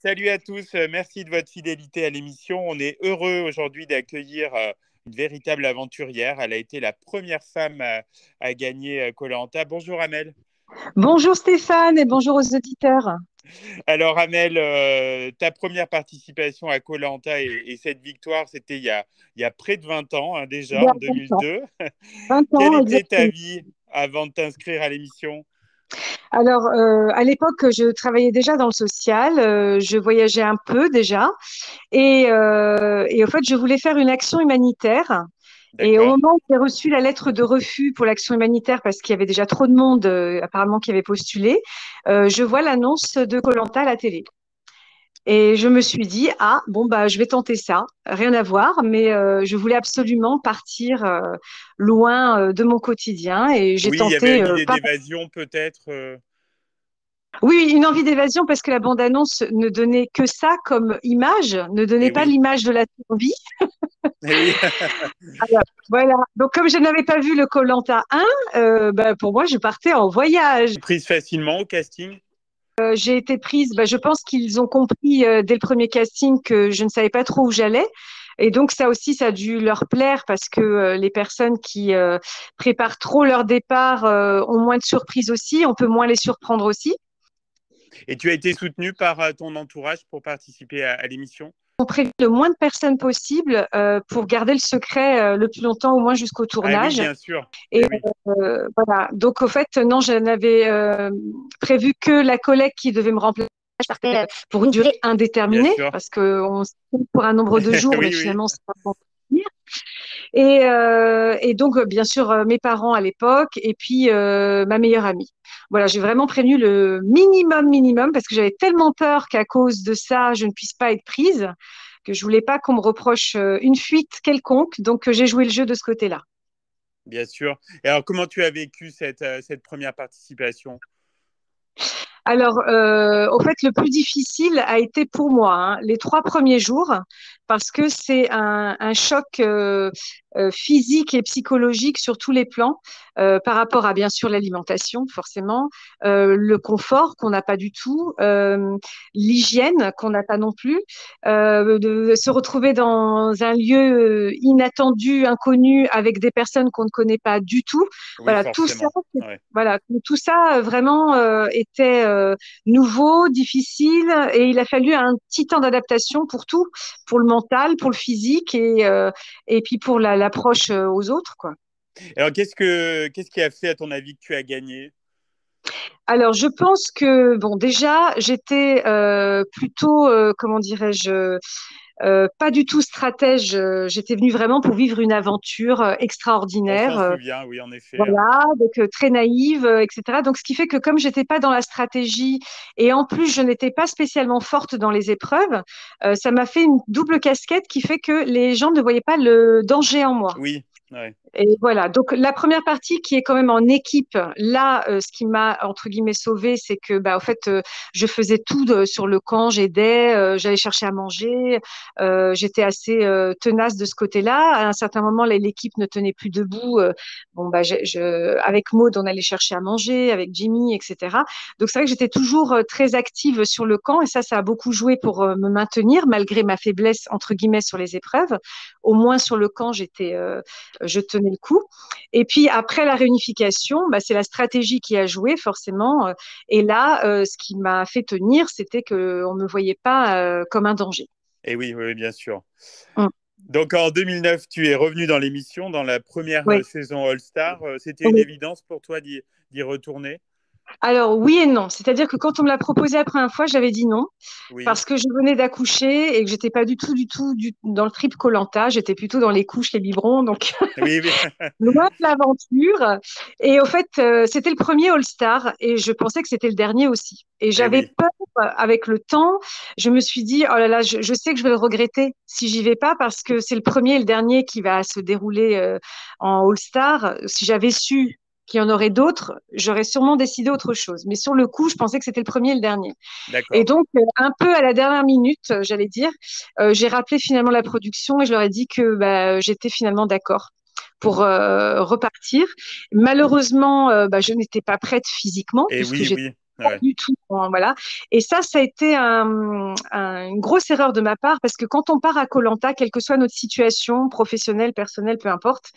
Salut à tous, merci de votre fidélité à l'émission. On est heureux aujourd'hui d'accueillir une véritable aventurière. Elle a été la première femme à gagner koh. Bonjour Amel. Bonjour Stéphane et bonjour aux auditeurs. Alors Amel, ta première participation à koh et cette victoire, c'était il y a près de 20 ans hein, Il y déjà, a en 20 ans. 2002. 20 Quelle ans était ta exactement. vie avant de t'inscrire à l'émission? Alors, à l'époque, je travaillais déjà dans le social, je voyageais un peu déjà, et au fait, je voulais faire une action humanitaire. Et au D'accord. moment où j'ai reçu la lettre de refus pour l'action humanitaire, parce qu'il y avait déjà trop de monde apparemment qui avait postulé, je vois l'annonce de koh à la télé. Et je me suis dit, ah, bon, bah, je vais tenter ça. Rien à voir, mais je voulais absolument partir loin de mon quotidien et j'ai Oui, il y avait tenté une idée pas. d'évasion peut-être. Oui, une envie d'évasion parce que la bande-annonce ne donnait que ça comme image, ne donnait Et pas oui, l'image de la survie. et oui. Voilà. Donc, comme je n'avais pas vu le koh 1, bah, pour moi, je partais en voyage. Prise facilement au casting. J'ai été prise, bah, je pense qu'ils ont compris dès le premier casting que je ne savais pas trop où j'allais. Et donc ça aussi, ça a dû leur plaire parce que les personnes qui préparent trop leur départ ont moins de surprises aussi, on peut moins les surprendre aussi. Et tu as été soutenu par ton entourage pour participer à l'émission? On prévient le moins de personnes possible pour garder le secret le plus longtemps, au moins jusqu'au Ah oui, tournage. bien sûr. Et Et oui, voilà. Donc au fait, non, je n'avais prévu que la collègue qui devait me remplacer. Je partais pour une durée bien indéterminée sûr. parce qu'on se trouve pour un nombre de jours, mais Oui, oui. finalement, c'est pas pour venir. Et donc, bien sûr, mes parents à l'époque et puis ma meilleure amie. Voilà, j'ai vraiment prévenu le minimum parce que j'avais tellement peur qu'à cause de ça, je ne puisse pas être prise que je voulais pas qu'on me reproche une fuite quelconque. Donc, j'ai joué le jeu de ce côté-là. Bien sûr. Et alors, comment tu as vécu cette première participation? Alors, au fait, le plus difficile a été pour moi les 3 premiers jours parce que c'est un choc physique et psychologique sur tous les plans par rapport à bien sûr l'alimentation, forcément, le confort qu'on n'a pas du tout, l'hygiène qu'on n'a pas non plus, de se retrouver dans un lieu inattendu, inconnu, avec des personnes qu'on ne connaît pas du tout. Oui, Voilà, tout ça, forcément. Ouais. voilà, tout ça vraiment était nouveau, difficile, et il a fallu un petit temps d'adaptation pour tout, pour le mental, pour le physique et puis pour l'approche aux autres, quoi. Alors, qu'est-ce qui a fait, à ton avis, que tu as gagné? Alors, je pense que, bon, déjà, j'étais plutôt, comment dirais-je, pas du tout stratège. J'étais venue vraiment pour vivre une aventure On extraordinaire. s'en souvient, oui, en effet. Voilà, donc très naïve, etc. Donc, ce qui fait que comme j'étais pas dans la stratégie et en plus je n'étais pas spécialement forte dans les épreuves, ça m'a fait une double casquette qui fait que les gens ne voyaient pas le danger en moi. Oui, ouais. Et voilà, donc la première partie qui est quand même en équipe, là, ce qui m'a entre guillemets sauvée, c'est que bah, en fait, je faisais tout sur le camp, j'aidais, j'allais chercher à manger, j'étais assez tenace de ce côté-là. À un certain moment, l'équipe ne tenait plus debout. Bon bah, avec Maud, on allait chercher à manger, avec Jimmy, etc. Donc c'est vrai que j'étais toujours très active sur le camp et ça a beaucoup joué pour me maintenir malgré ma faiblesse entre guillemets sur les épreuves. Au moins sur le camp, je tenais le coup. Et puis après la réunification, bah, c'est la stratégie qui a joué forcément. Et là, ce qui m'a fait tenir, c'était qu'on ne me voyait pas comme un danger. Et oui, oui, bien sûr. Mm. Donc, en 2009, tu es revenu dans l'émission, dans la première Oui. saison All-Star. C'était une Oui. évidence pour toi d'y retourner? Alors oui et non, c'est-à-dire que quand on me l'a proposé la première fois, j'avais dit non Oui, parce que je venais d'accoucher et que j'étais pas du tout dans le trip koh. J'étais plutôt dans les couches, les biberons, donc oui, oui. loin de l'aventure. Et au fait, c'était le premier All-Star et je pensais que c'était le dernier aussi. Et Et j'avais oui. peur avec le temps. Je me suis dit, oh là là, je sais que je vais le regretter si j'y vais pas parce que c'est le premier et le dernier qui va se dérouler en All-Star. Si j'avais su qu'il y en aurait d'autres, j'aurais sûrement décidé autre chose. Mais sur le coup, je pensais que c'était le premier et le dernier. Et D'accord. donc, un peu à la dernière minute, j'allais dire, j'ai rappelé finalement la production et je leur ai dit que bah, j'étais finalement d'accord pour repartir. Malheureusement, bah, je n'étais pas prête physiquement Et puisque oui, j'étais oui. pas Ouais. du tout, hein, voilà. Et ça a été une grosse erreur de ma part parce que quand on part à koh quelle que soit notre situation professionnelle, personnelle, peu importe,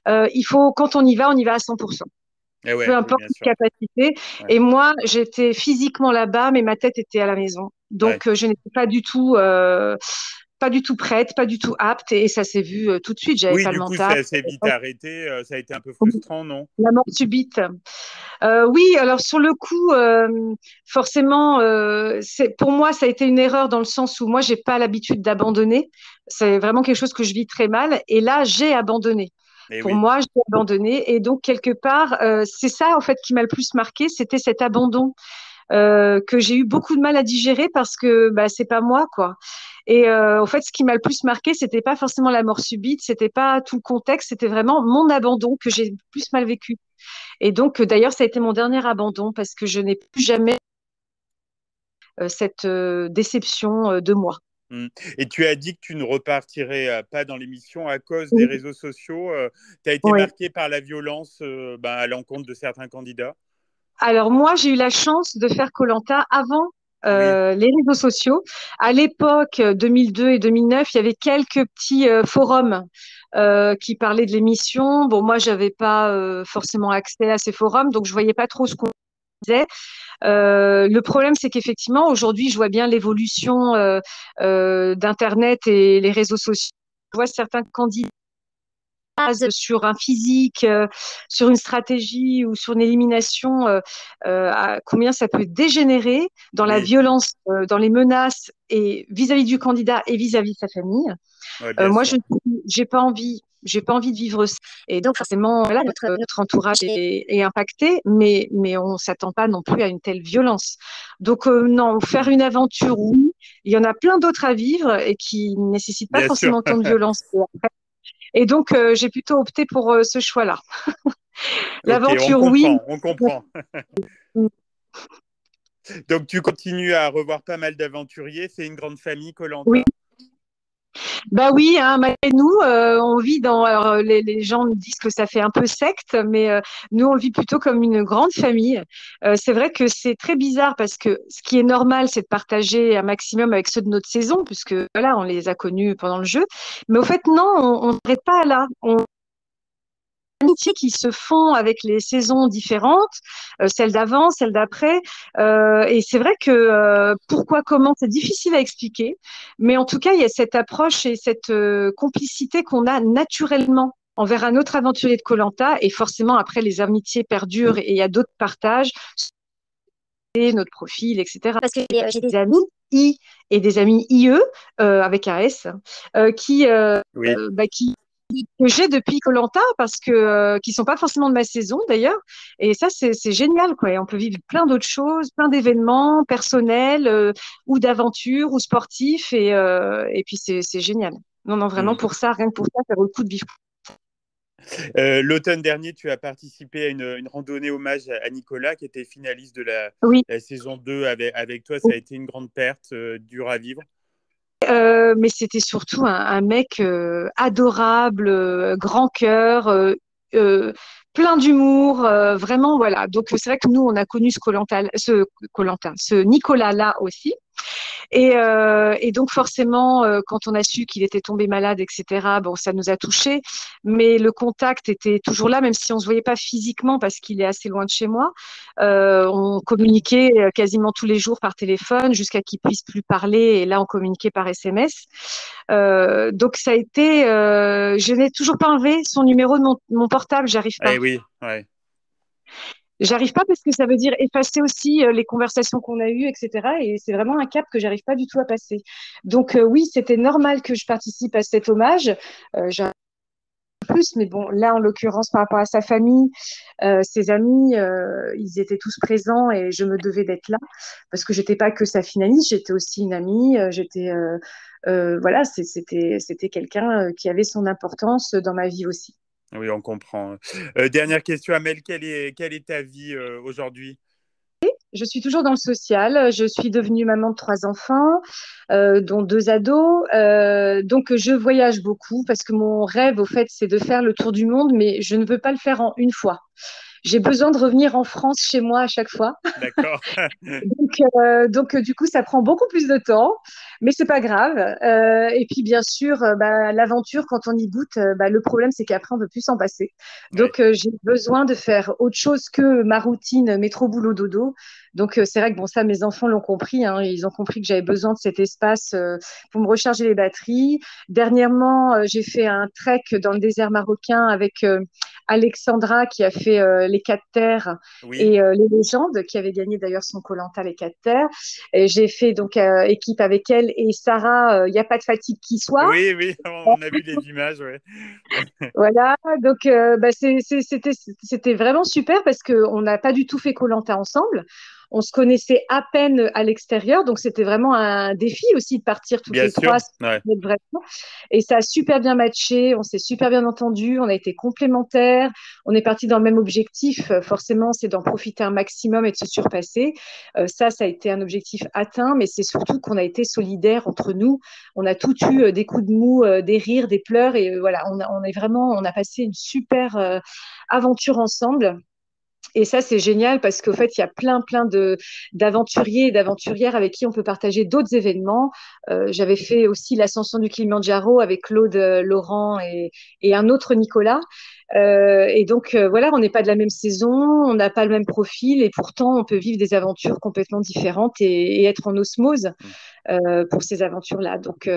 quand on y va à 100%. Eh Peu ouais, oui, importe bien les sûr. capacités. Ouais. Et moi, j'étais physiquement là-bas, mais ma tête était à la maison. Ouais. Donc, je n'étais pas du tout prête, pas du tout apte, et ça s'est vu tout de suite. J'avais Oui, pas le du coup, mental. ça s'est vite arrêté. Ça a été un peu frustrant, non? La mort subite. Oui, alors sur le coup, forcément, pour moi, ça a été une erreur dans le sens où moi, j'ai pas l'habitude d'abandonner. C'est vraiment quelque chose que je vis très mal. Et là, j'ai abandonné. Eh Pour oui. moi, j'ai abandonné. Et donc, quelque part, c'est ça, en fait, qui m'a le plus marqué, c'était cet abandon que j'ai eu beaucoup de mal à digérer parce que bah, c'est pas moi, quoi. Et en fait, ce qui m'a le plus marqué, c'était pas forcément la mort subite, c'était pas tout le contexte, c'était vraiment mon abandon que j'ai le plus mal vécu. Et donc, d'ailleurs, ça a été mon dernier abandon parce que je n'ai plus jamais cette déception de moi. Mm. Et tu as dit que tu ne repartirais pas dans l'émission à cause des Oui, réseaux sociaux. Tu as été oui. marqué par la violence à l'encontre de certains candidats. Alors moi, j'ai eu la chance de faire koh avant Oui, les réseaux sociaux. À l'époque, 2002 et 2009, il y avait quelques petits forums qui parlaient de l'émission. Bon, moi, j'avais pas forcément accès à ces forums, donc je voyais pas trop ce qu'on disait. Le problème, c'est qu'effectivement, aujourd'hui, je vois bien l'évolution d'Internet et les réseaux sociaux. Je vois certains candidats sur un physique, sur une stratégie ou sur une élimination, combien ça peut dégénérer dans la oui, violence, dans les menaces et vis-à-vis du candidat et vis-à-vis de sa famille. ouais, bien Moi, sûr. j'ai pas envie de vivre ça. Et donc, forcément, voilà, notre entourage est impacté, mais on s'attend pas non plus à une telle violence. Donc, non, faire Mm. une aventure, oui. Il y en a plein d'autres à vivre et qui ne nécessitent pas Bien sûr. forcément tant de violence. Et donc, j'ai plutôt opté pour ce choix-là. Ok, on L'aventure, oui. comprend, on comprend. Donc tu continues à revoir pas mal d'aventuriers. C'est une grande famille, koh. Oui, bah oui, hein, malgré nous, on vit dans. Alors, les gens me disent que ça fait un peu secte, mais nous, on le vit plutôt comme une grande famille. C'est vrai que c'est très bizarre parce que ce qui est normal, c'est de partager un maximum avec ceux de notre saison, puisque voilà, on les a connus pendant le jeu. Mais au fait, non, on n'arrête pas là. On amitiés qui se font avec les saisons différentes, celle d'avant, celle d'après. Et c'est vrai que pourquoi, comment, c'est difficile à expliquer. Mais en tout cas, il y a cette approche et cette complicité qu'on a naturellement envers un autre aventurier de koh. Et forcément, après, les amitiés perdurent et il y a d'autres partages, notre profil, etc. Parce que j'ai des amis I et des amis IE avec un S qui, Oui. qui que j'ai depuis koh parce que qui sont pas forcément de ma saison d'ailleurs, et ça c'est génial, quoi. Et on peut vivre plein d'autres choses, plein d'événements personnels ou d'aventures ou sportifs, et puis c'est génial. Non, non, vraiment, Mm. pour ça, rien que pour ça, ça vaut le coup de vivre. L'automne dernier, tu as participé à une randonnée hommage à Nicolas, qui était finaliste de Oui. la saison 2 avec toi. Ça a été une grande perte, dure à vivre. Mais c'était surtout un mec adorable, grand cœur, plein d'humour, vraiment, voilà. Donc c'est vrai que nous, on a connu ce Nicolas-là aussi. Et donc forcément, quand on a su qu'il était tombé malade, etc., bon, ça nous a touchés. Mais le contact était toujours là, même si on se voyait pas physiquement parce qu'il est assez loin de chez moi. On communiquait quasiment tous les jours par téléphone jusqu'à qu'il puisse plus parler. Et là, on communiquait par SMS. Donc ça a été. Je n'ai toujours pas enlevé son numéro de mon portable. J'arrive pas. Eh oui, ouais. J'arrive pas parce que ça veut dire effacer aussi les conversations qu'on a eues, etc. Et c'est vraiment un cap que j'arrive pas du tout à passer. Donc oui, c'était normal que je participe à cet hommage. J'ai un peu plus, mais bon, là en l'occurrence par rapport à sa famille, ses amis, ils étaient tous présents et je me devais d'être là parce que j'étais pas que sa finaliste, j'étais aussi une amie. Voilà, c'était quelqu'un qui avait son importance dans ma vie aussi. Oui, on comprend. Dernière question, Amel, quelle est ta vie aujourd'hui? Je suis toujours dans le social. Je suis devenue maman de 3 enfants, dont 2 ados. Donc, je voyage beaucoup parce que mon rêve, au fait, c'est de faire le tour du monde, mais je ne veux pas le faire en une fois. j'ai besoin de revenir en France chez moi à chaque fois. D'accord. Donc, du coup, ça prend beaucoup plus de temps, mais c'est pas grave. Et puis, bien sûr, bah, l'aventure, quand on y goûte, bah, le problème, c'est qu'après, on veut plus s'en passer. Ouais. Donc, j'ai besoin de faire autre chose que ma routine métro, boulot, dodo. Donc, c'est vrai que bon, ça, mes enfants l'ont compris, hein. Ils ont compris que j'avais besoin de cet espace pour me recharger les batteries. Dernièrement, j'ai fait un trek dans le désert marocain avec Alexandra qui a fait les Quatre Terres Oui. et les légendes, qui avait gagné d'ailleurs son koh les quatre terres. Et j'ai fait donc équipe avec elle et Sarah, il n'y a pas de fatigue qui soit. Oui, oui, on a vu les images, ouais. Voilà, donc bah, c'était vraiment super parce qu'on n'a pas du tout fait koh ensemble. On se connaissait à peine à l'extérieur, donc c'était vraiment un défi aussi de partir toutes Bien les sûr, trois. ouais. Vraiment. Et ça a super bien matché, on s'est super bien entendu, on a été complémentaires, on est partis dans le même objectif. Forcément, c'est d'en profiter un maximum et de se surpasser. Ça a été un objectif atteint, mais c'est surtout qu'on a été solidaires entre nous. On a tout eu des coups de mou, des rires, des pleurs, et voilà, on a passé une super aventure ensemble. Et ça, c'est génial parce qu'au fait, il y a plein d'aventuriers et d'aventurières avec qui on peut partager d'autres événements. J'avais fait aussi l'ascension du Kilimanjaro avec Claude, Laurent et un autre Nicolas. Et donc, voilà, on n'est pas de la même saison, on n'a pas le même profil et pourtant, on peut vivre des aventures complètement différentes et être en osmose pour ces aventures-là. Donc,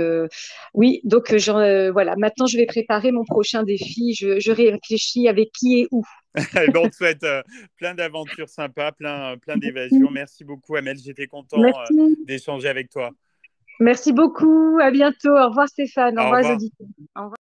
oui, donc, voilà, maintenant, je vais préparer mon prochain défi. Je réfléchis avec qui et où. Eh ben, on te souhaite plein d'aventures sympas, plein d'évasions. Merci beaucoup, Amel. J'étais content Merci. d'échanger avec toi. Merci beaucoup. À bientôt. Au revoir Stéphane. Au Au revoir les revoir. auditeurs. Au revoir.